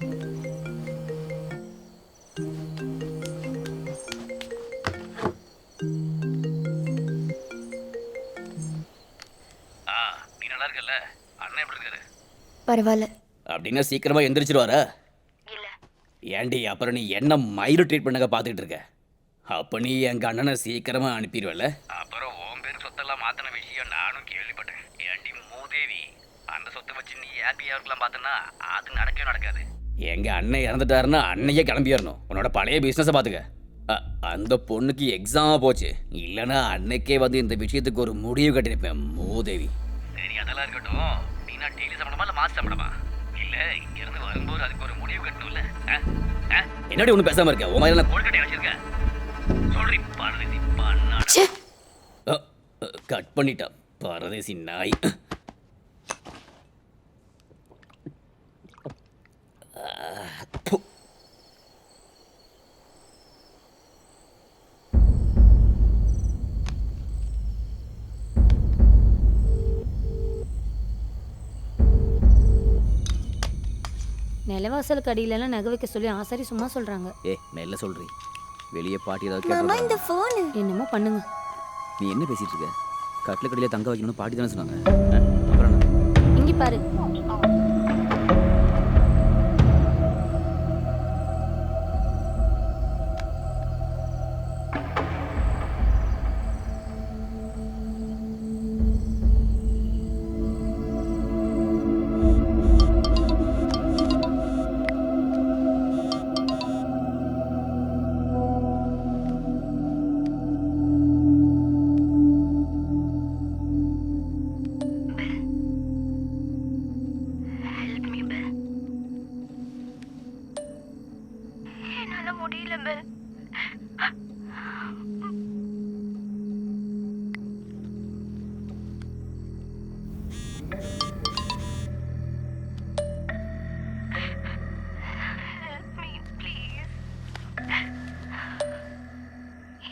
நீ நல்லா இருக்கல? அண்ணன் எப்படி இருக்காரு? பரவாயில்ல. அப்படின்னா சீக்கிரமா எந்திரிச்சிருவாரா? இல்ல. ஏண்டி அப்புறம் நீ என்ன மயிறு ட்ரீட் பண்ணக பார்த்துக்கிட்டு இருக்க? அப்போ நீ எங்க அண்ணனை சீக்கிரமா அனுப்பிடுவல. அப்புறம் உன் பேர் சொத்தெல்லாம் மாத்தின விஷயம் நானும் கேள்விப்பட்டேன். ஏண்டி மூதேவி, அந்த சொத்தை வச்சு நீ ஹாப்பியா இருக்கலாம் பார்த்தனா அது நடக்கவே நடக்காது. எங்க அண்ணன் இறந்துட்டாருன்னா அன்னையே கிளம்பிடணும். உன்னோட பழைய பிசினஸை பார்த்துக்க. அந்த பொண்ணுக்கு எக்ஸாமா போச்சு. இல்லைன்னா அன்னைக்கே வந்து இந்த விஷயத்துக்கு ஒரு முடிவு கட்டிருப்பேன் மூதேவி. சரி அதெல்லாம் இருக்கட்டும். நீ நான் டெய்லி சம்பளமா இல்லை மாச சம்பளமா? இல்ல இங்க இருந்து வரும்போது அதுக்கு ஒரு முடிவு கட்டணும்ல. என்னடி ஒன்றும் பேசாம இருக்க? உன் மாதிரி கோல்கட்டை வச்சிருக்கேன். சொல்றி பரதேசி பண்ணாட. கட் பண்ணிட்டா பரதேசி நாய். நிலவாசலுக்கு அடியிலலாம் நகை வைக்க சொல்லி ஆசாரி சும்மா சொல்றாங்க. மெல்ல சொல்றி. வெளியே பாட்டி ஏதாவது மாமா கேட்டு இந்த ஃபோன் என்னமோ பண்ணுங்க. நீ என்ன பேசிட்டு இருக்க? கட்டில கடையில தங்க வைக்கணும்னு பாட்டி தானே சொன்னாங்க. அப்புறம் என்ன? இங்க பாரு. என்னால முடியல பெல்.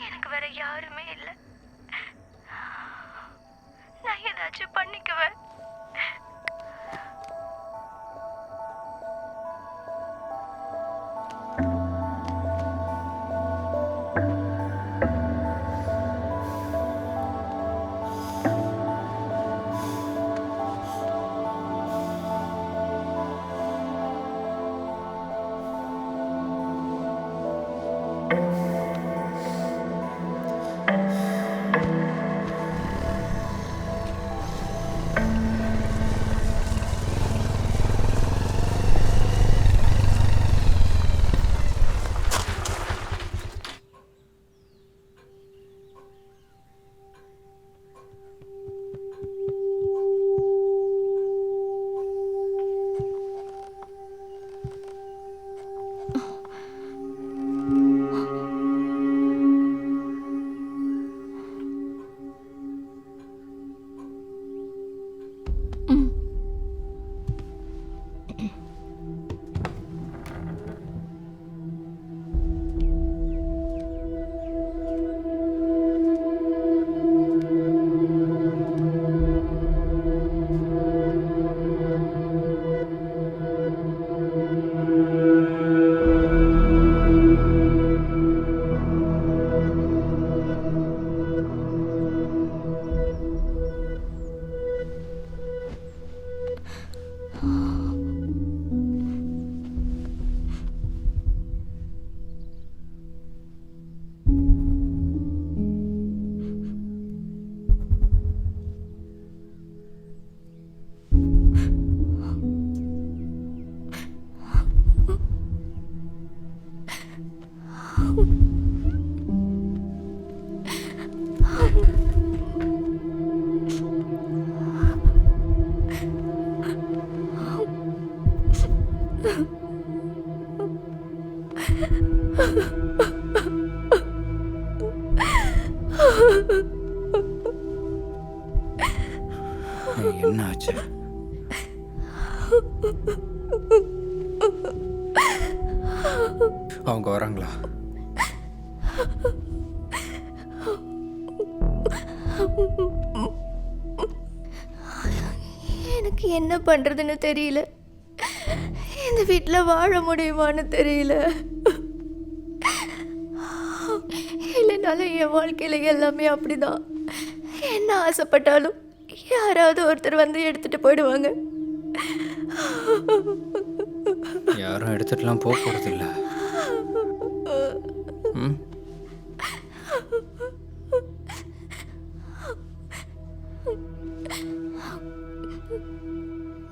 எனக்கு வேற யாருமே இல்லை. நான் ஏதாச்சும் பண்ணிக்குவேன். என்னாச்சு? அவங்க வராங்களா? எனக்கு என்ன பண்றதுன்னு தெரியல. இந்த வீட்டில் வாழ முடியுமான்னு தெரியல. இல்லைனாலும் என் வாழ்க்கையில் எல்லாமே அப்படிதான். என்ன ஆசைப்பட்டாலும் யாராவது ஒருத்தர் வந்து எடுத்துட்டு போயிடுவாங்க. யாரும் எடுத்துட்டுலாம் போக போகிறதில்ல. ம்,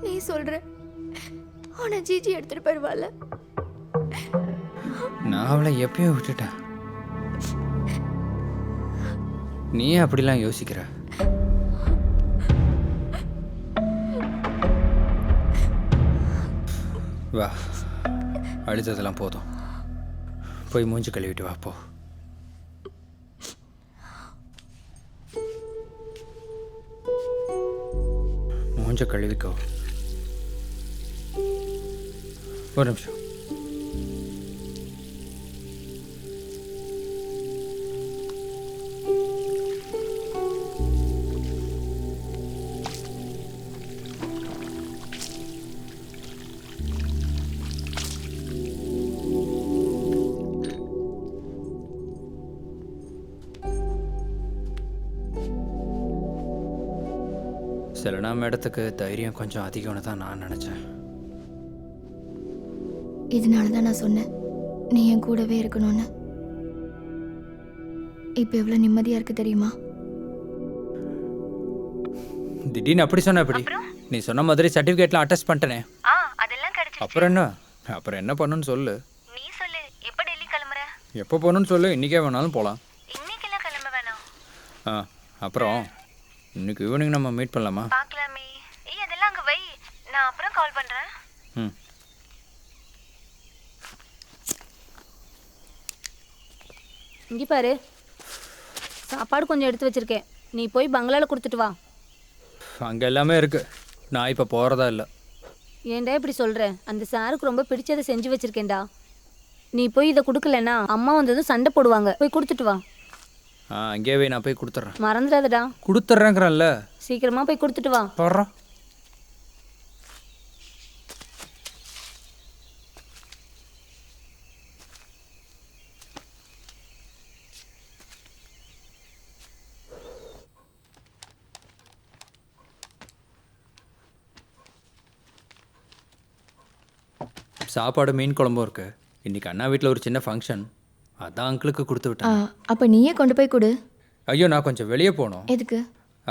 நீ சொல்ற ஆனா ஜிஜி எடுத்துட்டு போயிடுவாள். நான் அவளை எப்பயோ விட்டுட்டேன். நீ அப்படிலாம் யோசிக்கிற? வா, அழுத்ததெல்லாம் போதும். போய் மூஞ்சி கழுவிட்டு வா போ. மூஞ்ச கழுவிக்கோ. ஒரு நிமிஷம். செலனா மேடத்துக்கு தைரியம் கொஞ்சம் அதிகம்னு தான் நான் நினச்சேன். இதனால தான் நான் சொன்னேன் நீ என் கூடவே இருக்கணும்னு. இப்போ எவ்வளோ நிம்மதியாக இருக்கு தெரியுமா? திடீர்னு அப்படி சொன்ன எப்படி? நீ சொன்ன மாதிரி சர்டிஃபிகேட்லாம் அட்டஸ்ட் பண்ணிட்டேனே. அதெல்லாம் கிடைச்சு. அப்புறம் என்ன பண்ணணும்னு சொல்லு. நீ சொல்லு, எப்போ டெல்லி கிளம்புற? எப்போ போகணும்னு சொல்லு, இன்றைக்கே வேணாலும் போகலாம். இன்னைக்கெல்லாம் கிளம்ப வேணாம். அப்புறம் இன்னைக்கு ஈவினிங் நம்ம மீட் பண்ணலாமா? பார்க்கலாமே. அதெல்லாம் அங்கே வை, நான் அப்புறம் கால் பண்ணுறேன். ம். இங்கே பாரு, சாப்பாடு கொஞ்சம் எடுத்து வச்சிருக்கேன். நீ போய் பங்களாவில் கொடுத்துட்டு வா. அங்கே எல்லாமே இருக்கு. நான் இப்போ போகிறதா இல்லை. ஏன்டா இப்படி சொல்கிற? அந்த சாருக்கு ரொம்ப பிடிச்சதை செஞ்சு வச்சிருக்கேன்டா. நீ போய் இதை கொடுக்கலன்னா அம்மா வந்ததும் சண்டை போடுவாங்க. போய் கொடுத்துட்டு வா. அங்கேயே நான் போய் கொடுத்துட்றேன். மறந்துடாதடா. கொடுத்துட்றேங்கிறல்ல. சீக்கிரமா போய் கொடுத்துட்டு வா. போடுறோம். சாப்பாடு மீன் குழம்பும் இருக்கு. இன்னைக்கு அண்ணா வீட்டில் ஒரு சின்ன ஃபங்க்ஷன், அதான் அங்கிளுக்கு கொடுத்து விட்டேன். அப்போ நீயே கொண்டு போய் கொடு. ஐயோ, நான் கொஞ்சம் வெளியே போகணும். எதுக்கு?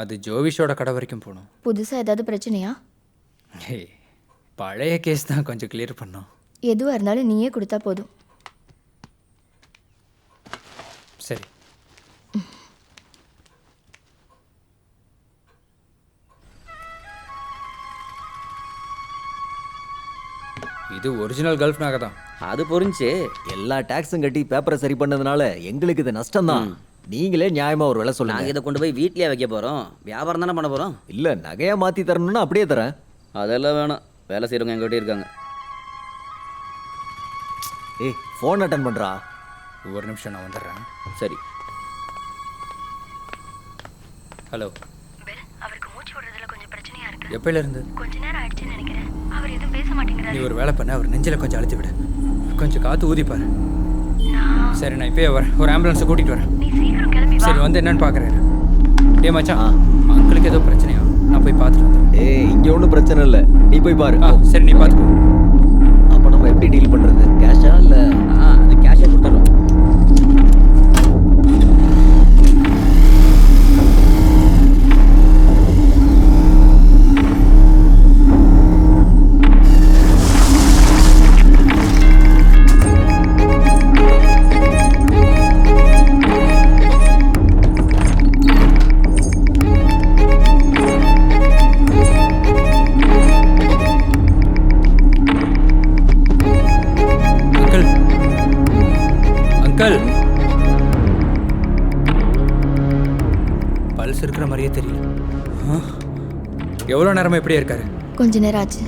அது ஜோவிஷோட கடை வரைக்கும் போகணும். புதுசாக ஏதாவது பிரச்சனையா? ஹே, பழைய கேஸ் தான், கொஞ்சம் கிளியர் பண்ணோம். எதுவாக இருந்தாலும் நீயே கொடுத்தா போதும். சரி. இது ஒரிஜினல் கல்ஃப் நகை தான். அது புரிஞ்சு எல்லா டாக்ஸும் கட்டி பேப்பரை சரி பண்ணதுனால எங்களுக்கு இது நஷ்டம் தான். நீங்களே நியாயமா ஒரு விலை சொல்லுங்க. நாங்கள் இதை கொண்டு போய் வீட்லயே வைக்க போகிறோம். வியாபாரம் தானே பண்ண போகிறோம். இல்ல நகையா மாத்தி தரணும்னா அப்படியே தரேன். அதெல்லாம் வேணாம். வேலை செய்கிறவங்க எங்ககிட்ட இருக்காங்க. ஏய், ஃபோன் அட்டன் பண்றா. ஒரு நிமிஷம், நான் வந்துடுறேன். சரி. ஹலோ. அவருக்கு மூச்சு விடுறதுல கொஞ்சம் பிரச்சனையா இருக்கு. எப்பயிலேருந்து? கொஞ்ச நேரம் ஆயிடுச்சுன்னு நினைக்கிறேன். அவர் எதுவும் பேச மாட்டேங்கிறாரு. நீ ஒரு வேலை பண்ண, அவர் நெஞ்சில் கொஞ்சம் அழுத்தி விடு. கொஞ்சம் காற்று ஊதிப்பாரு. சரி, நான் இப்போயே வரேன். ஒரு ஆம்புலன்ஸை கூட்டிகிட்டு வரேன். நீ சீக்கிரம் கிளம்பி வா. சரி, வந்து என்னன்னு பார்க்குறேன். டே மச்சான், அங்கிளுக்கு ஏதோ பிரச்சனையா? நான் போய் பார்த்துட்டு வந்துடுறேன். ஏய், இங்க ஒன்றும் பிரச்சனை இல்லை, நீ போய் பாரு. சரி, நீ பார்த்துக்கோ. அப்போ நம்ம எப்படி டீல் பண்றது? கேஷா இல்ல? அது கேஷே கொடுத்துட்றோம். அங்கிள், பல்ஸ் இருக்கிற மாதிரியே தெரியல. எவ்வளோ நேரமா எப்படியே இருக்காரு? கொஞ்ச நேரம் ஆச்சு.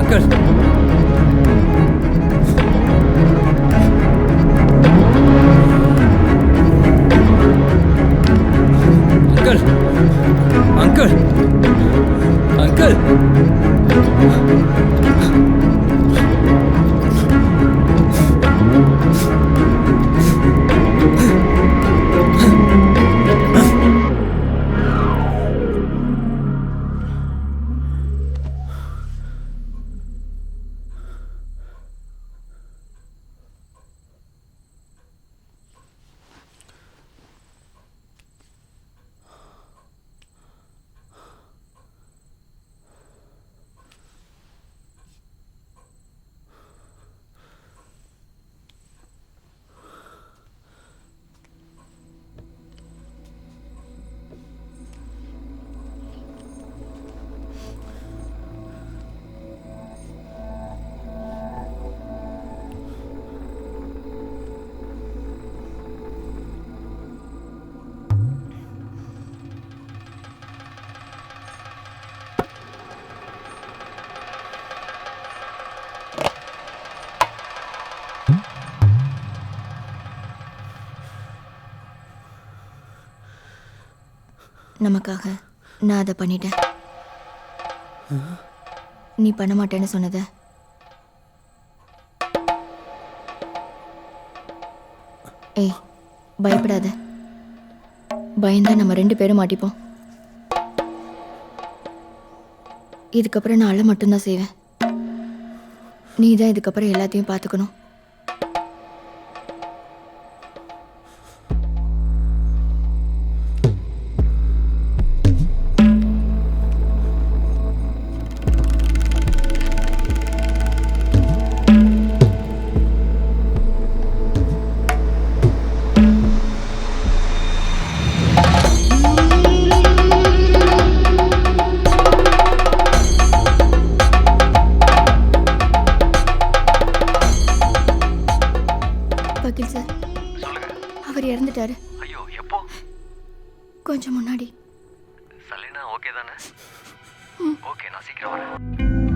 அங்கிள், நமக்காக நான் அதை பண்ணிட்டேன். நீ பண்ண மாட்டேன்னு சொன்னத ஏய், பயப்படாத. பயந்தா நம்ம 2 பேரும் மாட்டிப்போம். இதுக்கப்புறம் நான் அழ மட்டும்தான் செய்வேன். நீ தான் இதுக்கப்புறம் எல்லாத்தையும் பார்த்துக்கணும். வக்கீல் சார், அவர் இறந்துட்டாரு. ஐயோ, எப்போ? கொஞ்சம் முன்னாடி. சலீனா ஓகே தானே? ஓகே, நான் சீக்கிரம் வரேன்.